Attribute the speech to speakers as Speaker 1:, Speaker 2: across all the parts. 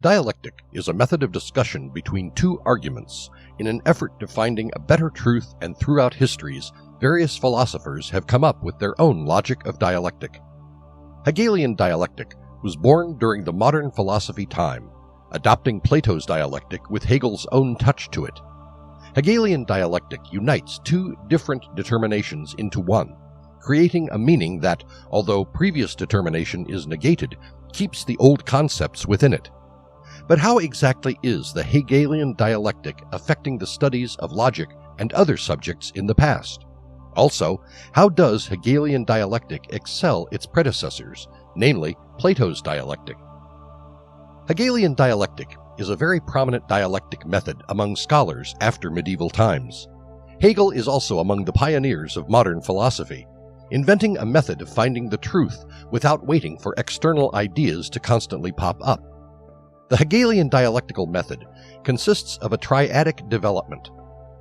Speaker 1: Dialectic is a method of discussion between two arguments in an effort to finding a better truth, and throughout histories, various philosophers have come up with their own logic of dialectic. Hegelian dialectic was born during the modern philosophy time, adopting Plato's dialectic with Hegel's own touch to it. Hegelian dialectic unites two different determinations into one, creating a meaning that, although previous determination is negated, keeps the old concepts within it. But how exactly is the Hegelian dialectic affecting the studies of logic and other subjects in the past? Also, how does Hegelian dialectic excel its predecessors, namely Plato's dialectic? Hegelian dialectic is a very prominent dialectic method among scholars after medieval times. Hegel is also among the pioneers of modern philosophy, inventing a method of finding the truth without waiting for external ideas to constantly pop up. The Hegelian dialectical method consists of a triadic development.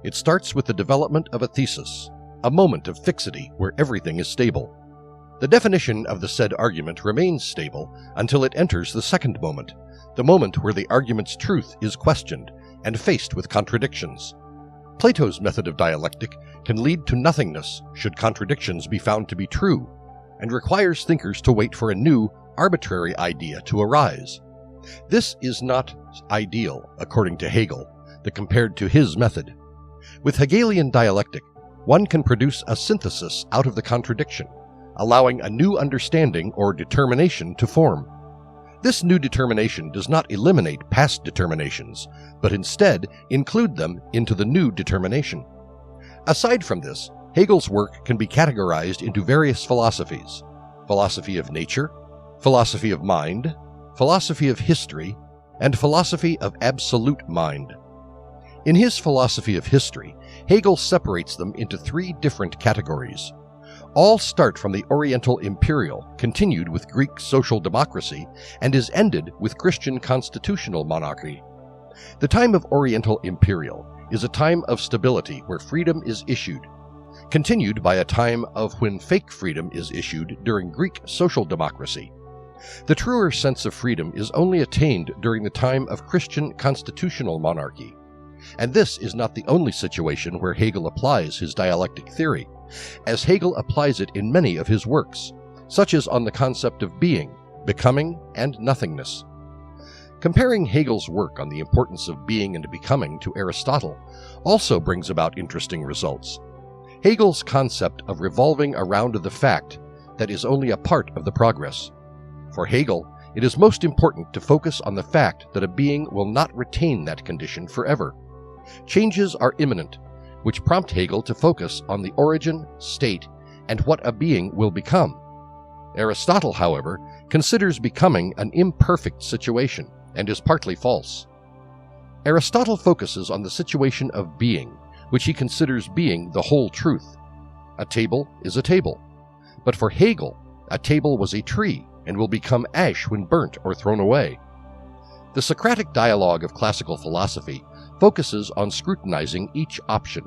Speaker 1: It starts with the development of a thesis, a moment of fixity where everything is stable. The definition of the said argument remains stable until it enters the second moment, the moment where the argument's truth is questioned and faced with contradictions. Plato's method of dialectic can lead to nothingness should contradictions be found to be true, and requires thinkers to wait for a new, arbitrary idea to arise. This is not ideal, according to Hegel, compared to his method. With Hegelian dialectic, one can produce a synthesis out of the contradiction, allowing a new understanding or determination to form. This new determination does not eliminate past determinations, but instead include them into the new determination. Aside from this, Hegel's work can be categorized into various philosophies: philosophy of nature, philosophy of mind, philosophy of history, and philosophy of absolute mind. In his philosophy of history, Hegel separates them into three different categories. All start from the Oriental imperial, continued with Greek social democracy, and is ended with Christian constitutional monarchy. The time of Oriental imperial is a time of stability where freedom is issued, continued by a time of when fake freedom is issued during Greek social democracy. The truer sense of freedom is only attained during the time of Christian constitutional monarchy. And this is not the only situation where Hegel applies his dialectic theory, as Hegel applies it in many of his works, such as on the concept of being, becoming, and nothingness. Comparing Hegel's work on the importance of being and becoming to Aristotle also brings about interesting results. Hegel's concept of revolving around the fact that is only a part of the progress. For Hegel, it is most important to focus on the fact that a being will not retain that condition forever. Changes are imminent, which prompt Hegel to focus on the origin, state, and what a being will become. Aristotle, however, considers becoming an imperfect situation and is partly false. Aristotle focuses on the situation of being, which he considers being the whole truth. A table is a table. But for Hegel, a table was a tree and will become ash when burnt or thrown away. The Socratic dialogue of classical philosophy focuses on scrutinizing each option.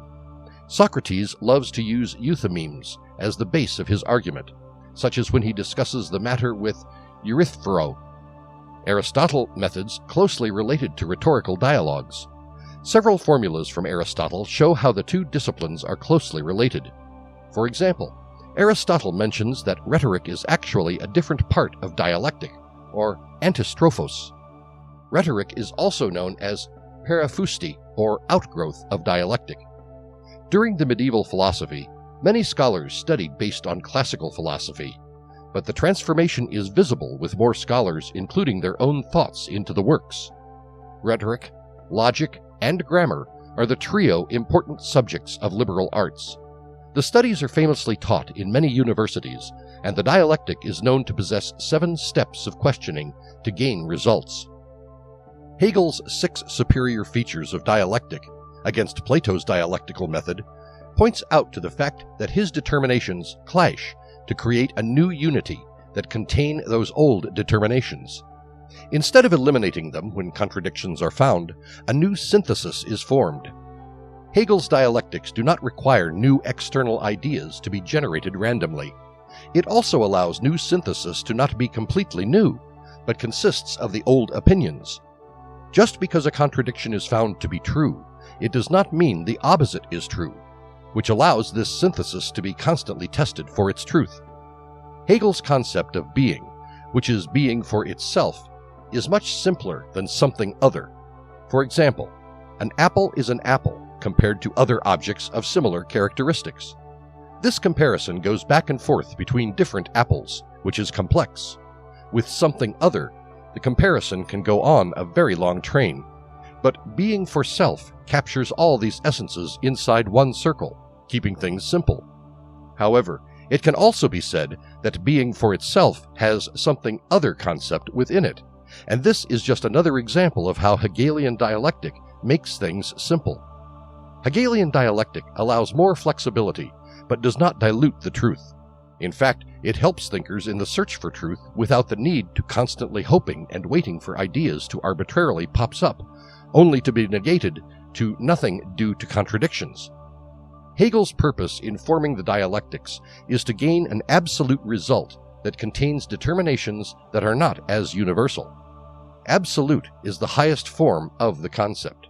Speaker 1: Socrates loves to use euthymemes as the base of his argument, such as when he discusses the matter with Erythphro. Aristotle methods closely related to rhetorical dialogues. Several formulas from Aristotle show how the two disciplines are closely related. For example, Aristotle mentions that rhetoric is actually a different part of dialectic, or antistrophos. Rhetoric is also known as periphusti, or outgrowth of dialectic. During the medieval philosophy, many scholars studied based on classical philosophy, but the transformation is visible with more scholars including their own thoughts into the works. Rhetoric, logic, and grammar are the trio important subjects of liberal arts. The studies are famously taught in many universities, and the dialectic is known to possess 7 steps of questioning to gain results. Hegel's 6 superior features of dialectic, against Plato's dialectical method, points out to the fact that his determinations clash to create a new unity that contain those old determinations. Instead of eliminating them when contradictions are found, a new synthesis is formed. Hegel's dialectics do not require new external ideas to be generated randomly. It also allows new synthesis to not be completely new, but consists of the old opinions. Just because a contradiction is found to be true, it does not mean the opposite is true, which allows this synthesis to be constantly tested for its truth. Hegel's concept of being, which is being for itself, is much simpler than something other. For example, an apple is an apple compared to other objects of similar characteristics. This comparison goes back and forth between different apples, which is complex. With something other, the comparison can go on a very long train. But being for self captures all these essences inside one circle, keeping things simple. However, it can also be said that being for itself has something other concept within it, and this is just another example of how Hegelian dialectic makes things simple. Hegelian dialectic allows more flexibility, but does not dilute the truth. In fact, it helps thinkers in the search for truth without the need to constantly hoping and waiting for ideas to arbitrarily pops up, only to be negated to nothing due to contradictions. Hegel's purpose in forming the dialectics is to gain an absolute result that contains determinations that are not as universal. Absolute is the highest form of the concept.